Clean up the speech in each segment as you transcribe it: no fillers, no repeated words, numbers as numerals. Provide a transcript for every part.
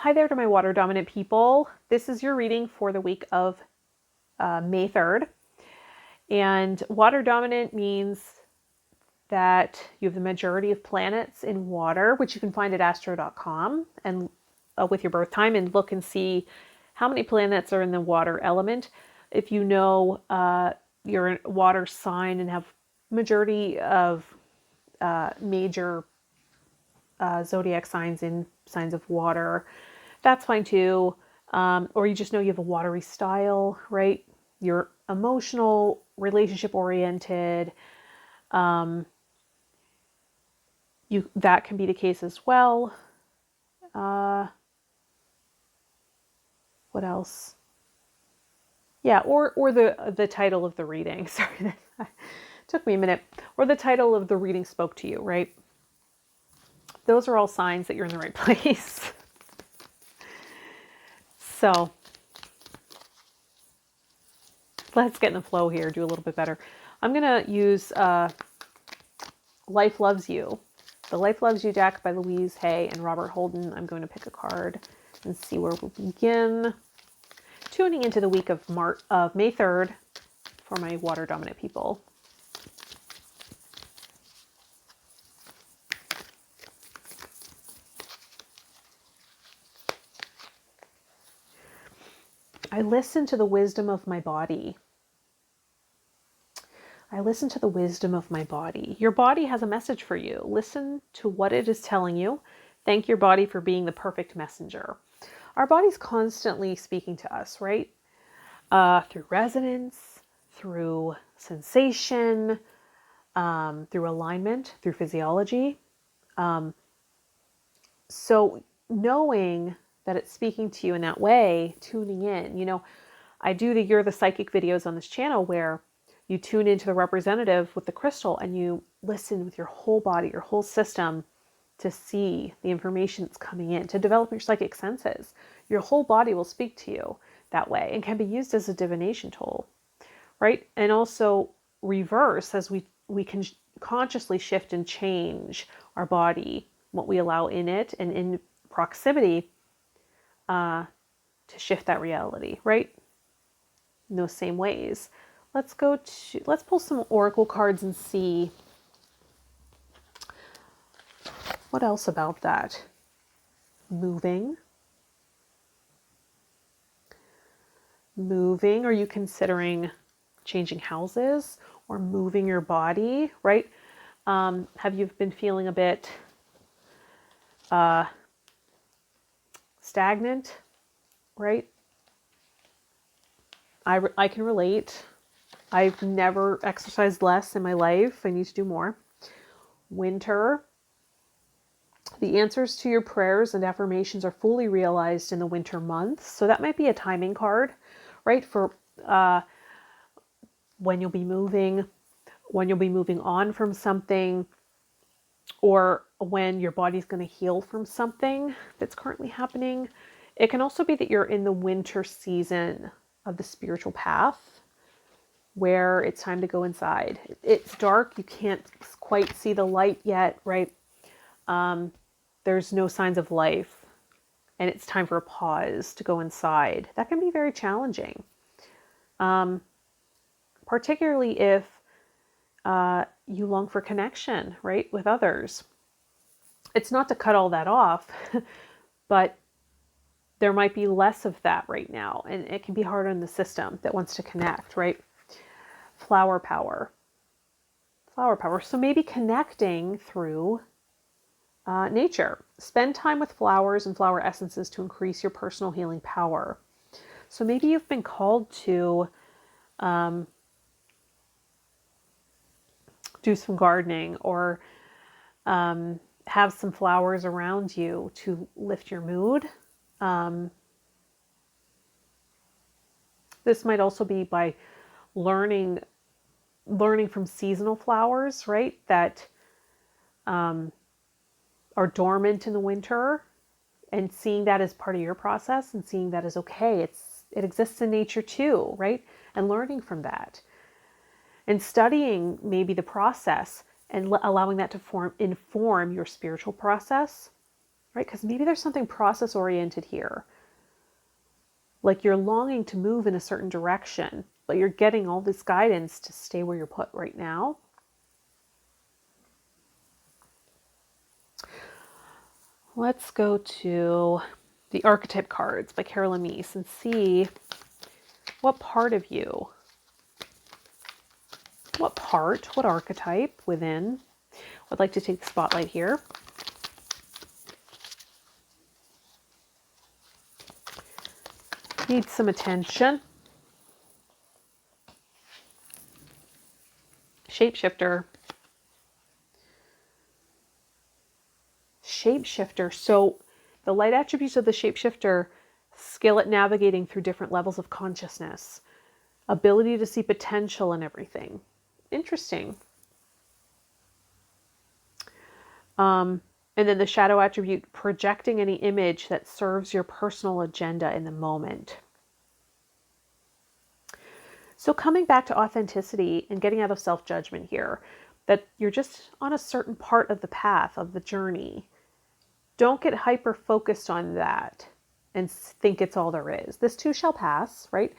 Hi there to my water dominant people. This is your reading for the week of May 3rd. And water dominant means that you have the majority of planets in water, which you can find at astro.com and with your birth time, and look and see how many planets are in the water element. If you know you're a water sign and have majority of major zodiac signs in signs of water, that's fine too. Or you just know you have a watery style, right? You're emotional, relationship oriented. That can be the case as well. What else? Yeah, or the title of the reading. Sorry, that took me a minute. Or the title of the reading spoke to you, right? Those are all signs that you're in the right place. So let's get in the flow here, do a little bit better. I'm going to use Life Loves You. The Life Loves You deck by Louise Hay and Robert Holden. I'm going to pick a card and see where we'll begin. Tuning into the week of May 3rd for my water dominant people. I listen to the wisdom of my body. I listen to the wisdom of my body. Your body has a message for you. Listen to what it is telling you. Thank your body for being the perfect messenger. Our body's constantly speaking to us, right? Through resonance, through sensation, through alignment, through physiology. So knowing that it's speaking to you in that way, tuning in, I do the You're the Psychic videos on this channel where you tune into the representative with the crystal and you listen with your whole body, your whole system to see the information that's coming in, to develop your psychic senses. Your whole body will speak to you that way and can be used as a divination tool, right? And also reverse as we can consciously shift and change our body, what we allow in it and in proximity to shift that reality, right? In those same ways. Let's pull some oracle cards and see what else about that. Moving. Are you considering changing houses or moving your body, right? Have you been feeling a bit stagnant, right? I can relate. I've never exercised less in my life. I need to do more. Winter. The answers to your prayers and affirmations are fully realized in the winter months. So that might be a timing card, right? For when you'll be moving on from something, or when your body's going to heal from something that's currently happening. It can also be that you're in the winter season of the spiritual path where it's time to go inside. It's dark. You can't quite see the light yet, right? There's no signs of life and it's time for a pause to go inside. That can be very challenging. Particularly if you long for connection, right, with others. It's not to cut all that off, but there might be less of that right now, and it can be hard on the system that wants to connect, right? Flower power. So maybe connecting through nature. Spend time with flowers and flower essences to increase your personal healing power. So maybe you've been called to do some gardening or have some flowers around you to lift your mood. This might also be by learning from seasonal flowers, right? That are dormant in the winter, and seeing that as part of your process and seeing that as okay. It exists in nature too, right? And learning from that. And studying maybe the process and allowing that to inform your spiritual process. right? Because maybe there's something process oriented here. Like you're longing to move in a certain direction, but you're getting all this guidance to stay where you're put right now. Let's go to the Archetype cards by Carolyn Meese and see what part of you, what archetype within would like to take the spotlight here. Needs some attention. Shapeshifter. Shapeshifter. So the light attributes of the shapeshifter: skill at navigating through different levels of consciousness, ability to see potential in everything. Interesting. And then the shadow attribute: projecting any image that serves your personal agenda in the moment. So coming back to authenticity and getting out of self-judgment here, that you're just on a certain part of the path, of the journey. Don't get hyper focused on that and think it's all there is. This too shall pass, right?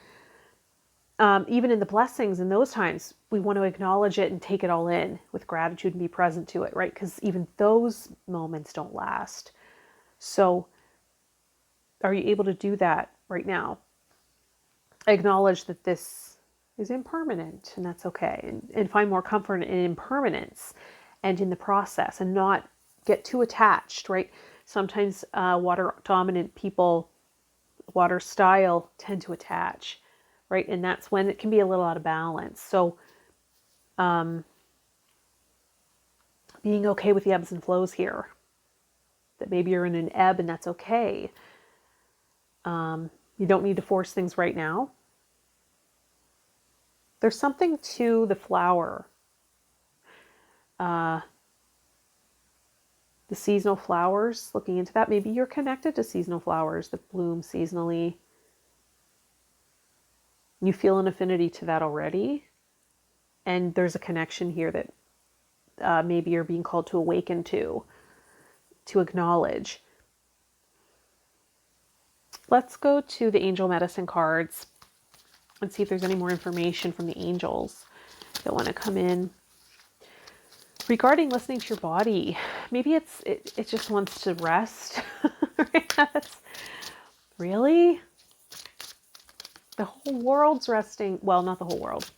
Even in the blessings in those times, we want to acknowledge it and take it all in with gratitude and be present to it, right? Because even those moments don't last. So are you able to do that right now? Acknowledge that this is impermanent, and that's okay. And find more comfort in impermanence and in the process, and not get too attached, right? Sometimes water dominant people, water style, tend to attach, right? And that's when it can be a little out of balance. So being okay with the ebbs and flows here, that maybe you're in an ebb and that's okay. You don't need to force things right now. There's something to the flower, the seasonal flowers, looking into that. Maybe you're connected to seasonal flowers that bloom seasonally. You feel an affinity to that already. And there's a connection here that maybe you're being called to awaken to acknowledge. Let's go to the angel medicine cards and see if there's any more information from the angels that want to come in regarding listening to your body. Maybe it just wants to rest. Really? The whole world's resting. Well, not the whole world.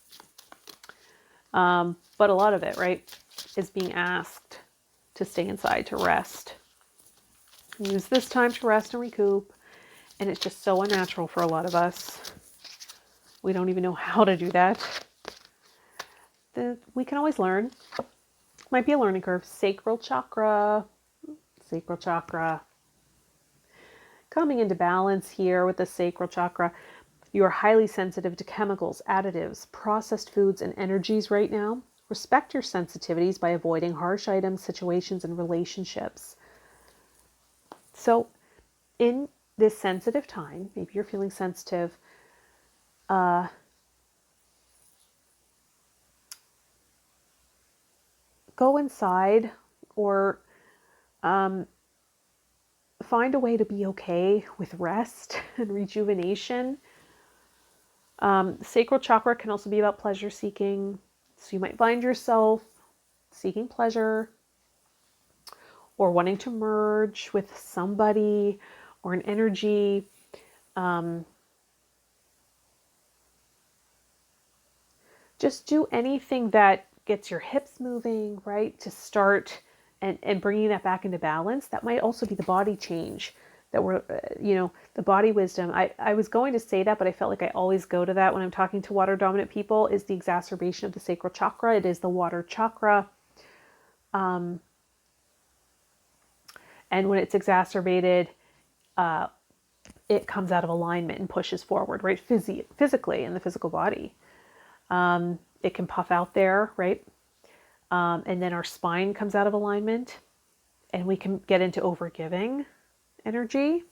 But a lot of it, right, is being asked to stay inside, to rest. Use this time to rest and recoup. And it's just so unnatural for a lot of us. We don't even know how to do that. We can always learn. Might be a learning curve. Sacral chakra. Sacral chakra. Coming into balance here with the sacral chakra. You are highly sensitive to chemicals, additives, processed foods, and energies right now. Respect your sensitivities by avoiding harsh items, situations, and relationships. So in this sensitive time, maybe you're feeling sensitive, go inside or find a way to be okay with rest and rejuvenation. Sacral chakra can also be about pleasure seeking. So you might find yourself seeking pleasure or wanting to merge with somebody or an energy. Just do anything that gets your hips moving, right? To start and bringing that back into balance. That might also be the body change that we're, the body wisdom. I was going to say that, but I felt like I always go to that when I'm talking to water dominant people, is the exacerbation of the sacral chakra. It is the water chakra. And when it's exacerbated, it comes out of alignment and pushes forward, right? Physically in the physical body. It can puff out there, right? And then our spine comes out of alignment and we can get into overgiving energy.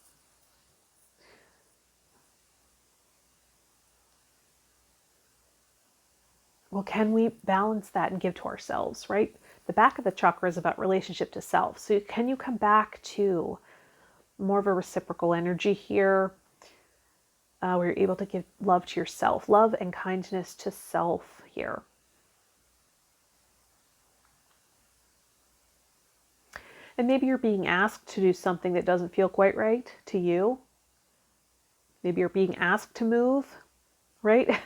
Well, can we balance that and give to ourselves, right? The back of the chakra is about relationship to self. So can you come back to more of a reciprocal energy here, where you're able to give love to yourself, love and kindness to self here. And maybe you're being asked to do something that doesn't feel quite right to you. Maybe you're being asked to move, right?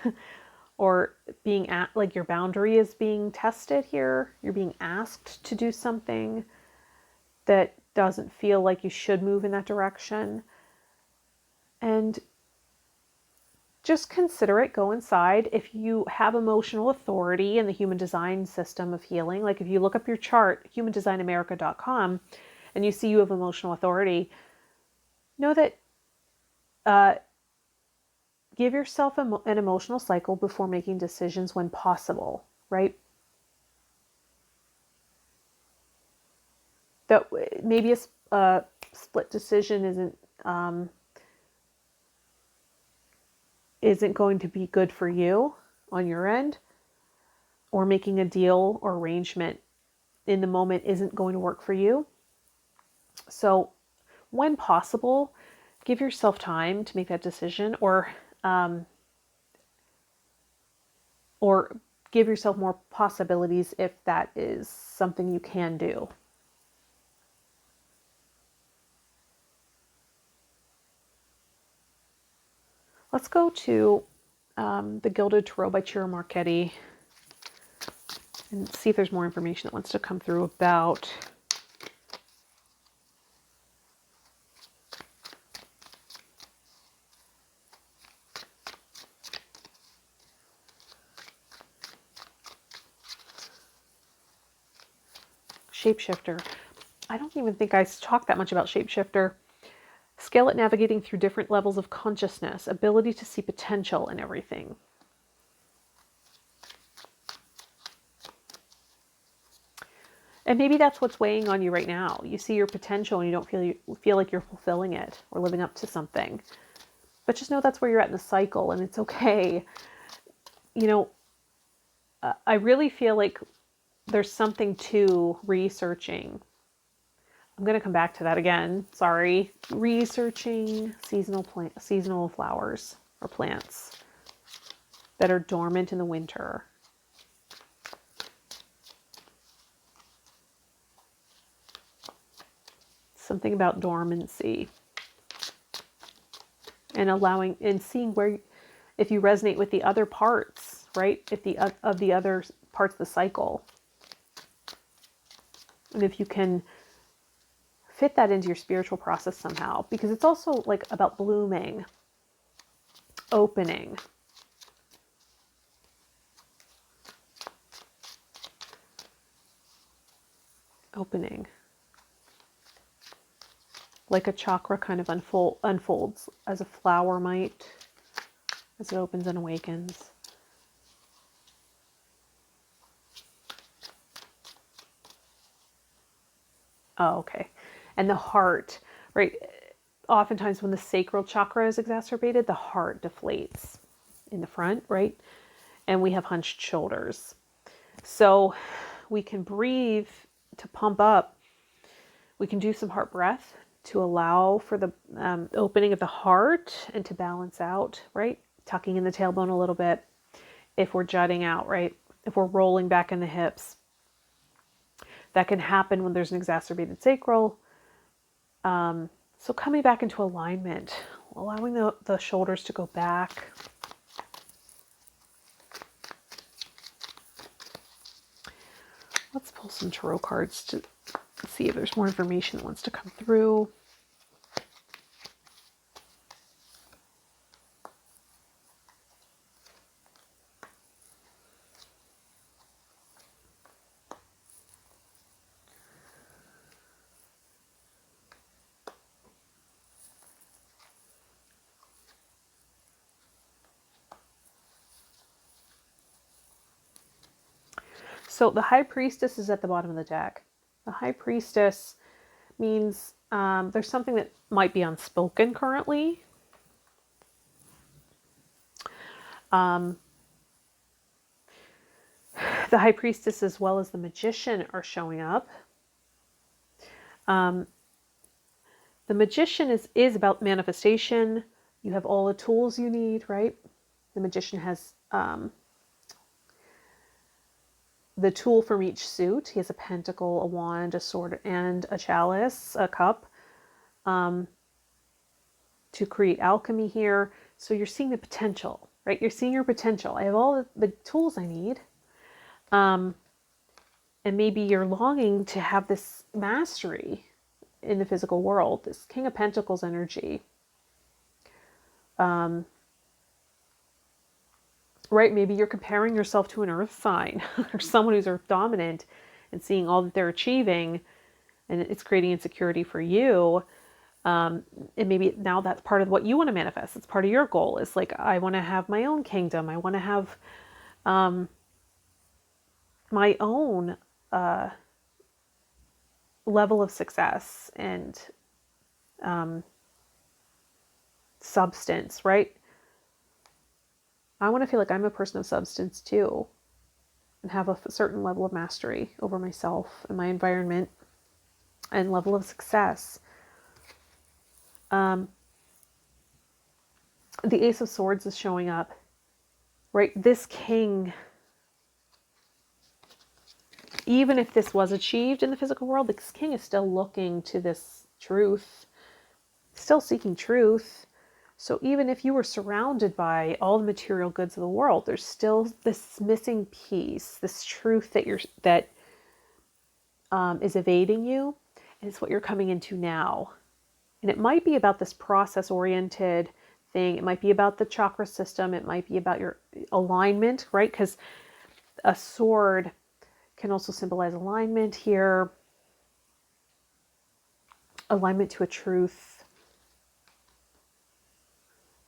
Or being like your boundary is being tested here. You're being asked to do something that doesn't feel like you should move in that direction. And just consider it, go inside. If you have emotional authority in the human design system of healing, like if you look up your chart, humandesignamerica.com, and you see you have emotional authority, know that give yourself an emotional cycle before making decisions when possible, right? That maybe a split decision isn't going to be good for you on your end, or making a deal or arrangement in the moment isn't going to work for you. So when possible, give yourself time to make that decision, or give yourself more possibilities if that is something you can do. Let's go to the Gilded Row by Ciro Marchetti and see if there's more information that wants to come through about shapeshifter. I don't even think I talked that much about shapeshifter. Skill at navigating through different levels of consciousness, ability to see potential in everything. And maybe that's what's weighing on you right now. You see your potential and you don't feel like you're fulfilling it or living up to something. But just know that's where you're at in the cycle, and it's okay. You know, I really feel like there's something to researching. I'm going to come back to that again. Sorry. Researching seasonal flowers or plants that are dormant in the winter. Something about dormancy. And allowing and seeing where, if you resonate with the other parts, right? If the other parts of the cycle. And if you can fit that into your spiritual process somehow, because it's also like about blooming, opening. Opening. Like a chakra kind of unfolds as a flower might, as it opens and awakens. Oh, okay. And the heart, right? Oftentimes when the sacral chakra is exacerbated, the heart deflates in the front, right? And we have hunched shoulders. So we can breathe to pump up. We can do some heart breath to allow for the opening of the heart and to balance out, right? Tucking in the tailbone a little bit. If we're jutting out, right? If we're rolling back in the hips. That can happen when there's an exacerbated sacral. So coming back into alignment, allowing the shoulders to go back. Let's pull some tarot cards to see if there's more information that wants to come through. So the High Priestess is at the bottom of the deck. The High Priestess means there's something that might be unspoken currently. The High Priestess as well as the Magician are showing up. The Magician is about manifestation. You have all the tools you need, right? The Magician has the tool from each suit. He has a pentacle, a wand, a sword, and a chalice, a cup, to create alchemy here. So you're seeing the potential, right? You're seeing your potential. I have all the tools I need. And maybe you're longing to have this mastery in the physical world, this King of Pentacles energy. Right? Maybe you're comparing yourself to an earth sign or someone who's earth dominant and seeing all that they're achieving, and it's creating insecurity for you. And maybe now that's part of what you want to manifest. It's part of your goal. It's like, I want to have my own kingdom. I want to have my own level of success and substance, right? I want to feel like I'm a person of substance too, and have a certain level of mastery over myself and my environment and level of success. The Ace of Swords is showing up, right? This king, even if this was achieved in the physical world, this king is still looking to this truth, still seeking truth. So even if you were surrounded by all the material goods of the world, there's still this missing piece, this truth that is evading you, and it's what you're coming into now. And it might be about this process-oriented thing. It might be about the chakra system. It might be about your alignment, right? Because a sword can also symbolize alignment here. Alignment to a truth.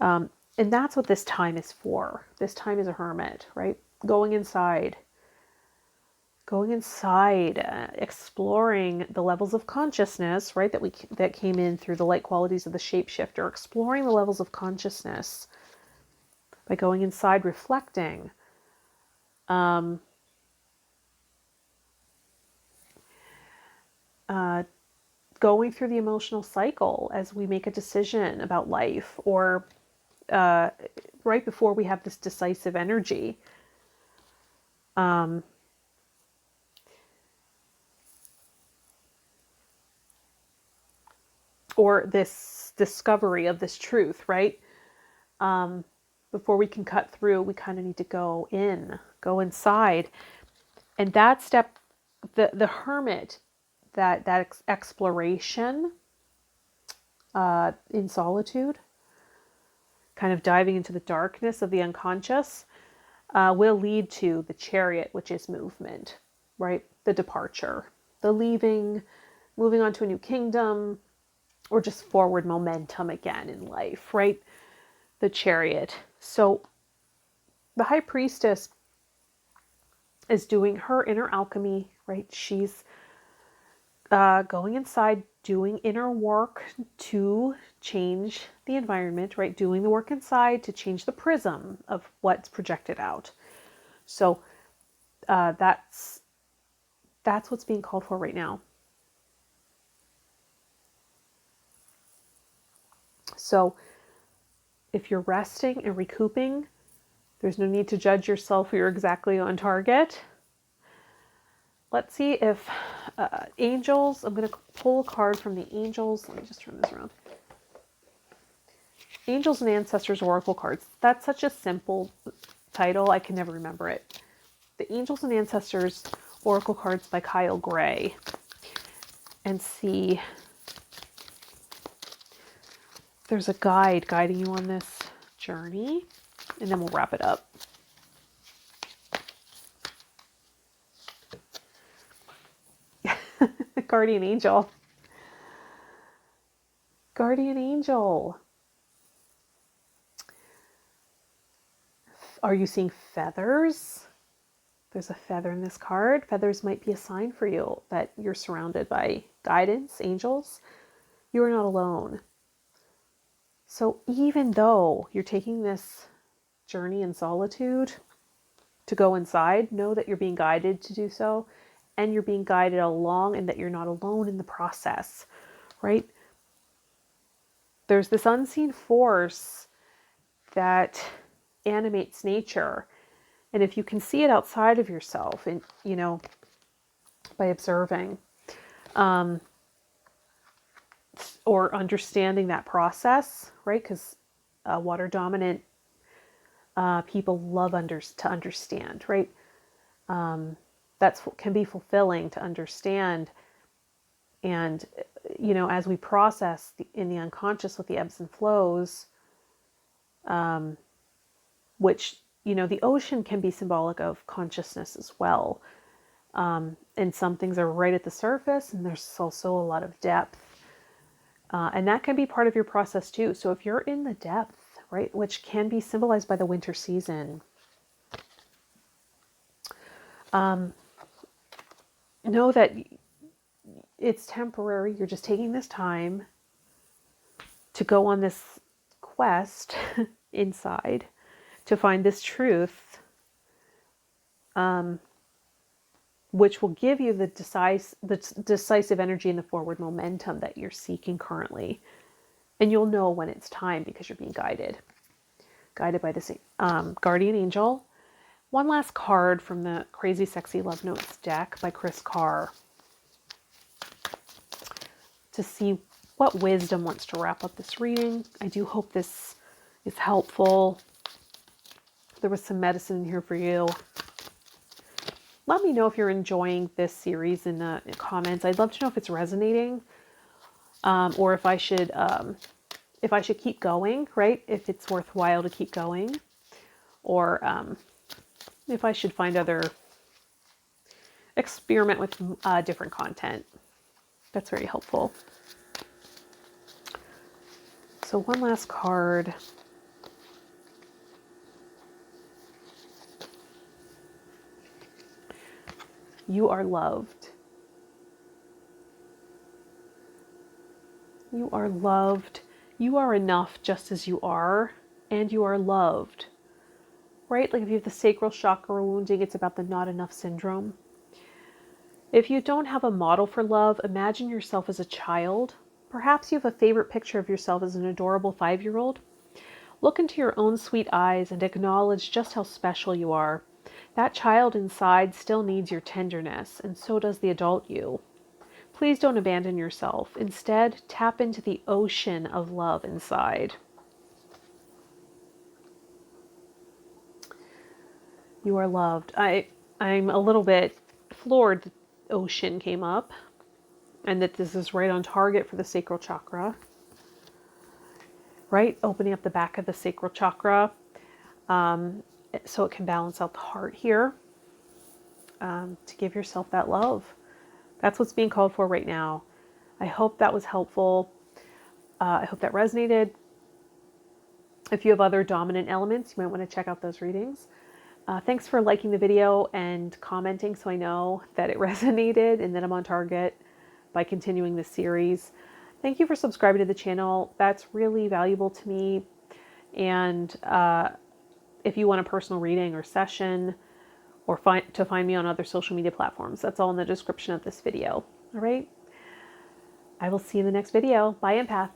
And that's what this time is for. This time is a hermit, right? Going inside, exploring the levels of consciousness, right? That came in through the light qualities of the shapeshifter, exploring the levels of consciousness by going inside, reflecting. Going through the emotional cycle as we make a decision about life, or right before we have this decisive energy. Or this discovery of this truth, right? Before we can cut through, we kind of need to go inside. And that step, the hermit, that exploration in solitude, kind of diving into the darkness of the unconscious, will lead to the chariot, which is movement, right? The departure, the leaving, moving on to a new kingdom, or just forward momentum again in life, right? The chariot. So the high priestess is doing her inner alchemy, right? She's going inside, doing inner work to change the environment, right? Doing the work inside to change the prism of what's projected out. So that's what's being called for right now. So if you're resting and recouping, there's no need to judge yourself. You're exactly on target. Let's see if angels, I'm going to pull a card from the angels. Let me just turn this around. Angels and Ancestors Oracle cards. That's such a simple title. I can never remember it. The Angels and Ancestors Oracle cards by Kyle Gray. And see, there's a guide guiding you on this journey. And then we'll wrap it up. Guardian Angel. Guardian Angel. Are you seeing feathers? There's a feather in this card. Feathers might be a sign for you that you're surrounded by guidance, angels. You are not alone. So even though you're taking this journey in solitude to go inside, know that you're being guided to do so, and you're being guided along, and that you're not alone in the process, right? there's this unseen force that animates nature. And if you can see it outside of yourself and, you know, by observing, or understanding that process, right? Because water dominant people love to understand, right? That's what can be fulfilling, to understand. And, you know, as we process in the unconscious with the ebbs and flows, which, you know, the ocean can be symbolic of consciousness as well. And some things are right at the surface, and there's also a lot of depth. And that can be part of your process too. So if you're in the depth, right, which can be symbolized by the winter season, know that it's temporary. You're just taking this time to go on this quest inside to find this truth, which will give you the decisive energy and the forward momentum that you're seeking currently. And you'll know when it's time because you're being guided by this guardian angel. One last card from the Crazy Sexy Love Notes deck by Chris Carr to see what wisdom wants to wrap up this reading. I do hope this is helpful. There was some medicine in here for you. Let me know if you're enjoying this series in the comments. I'd love to know if it's resonating, or if I should keep going, right? If it's worthwhile to keep going, or if I should find experiment with different content. That's very helpful. So one last card. You are loved. You are loved. You are enough just as you are, and you are loved. Right? Like if you have the sacral chakra wounding, it's about the not enough syndrome. If you don't have a model for love, imagine yourself as a child. Perhaps you have a favorite picture of yourself as an adorable 5-year-old. Look into your own sweet eyes and acknowledge just how special you are. That child inside still needs your tenderness, and so does the adult you. Please don't abandon yourself. Instead, tap into the ocean of love inside. You are loved. I'm a little bit floored that ocean came up, and that this is right on target for the sacral chakra. Right? Opening up the back of the sacral chakra, so it can balance out the heart here, to give yourself that love. That's what's being called for right now. I hope that was helpful. I hope that resonated. If you have other dominant elements, you might want to check out those readings. Thanks for liking the video and commenting so I know that it resonated and that I'm on target by continuing this series. Thank you for subscribing to the channel. That's really valuable to me. And if you want a personal reading or session, or find me on other social media platforms, that's all in the description of this video. All right. I will see you in the next video. Bye, empath.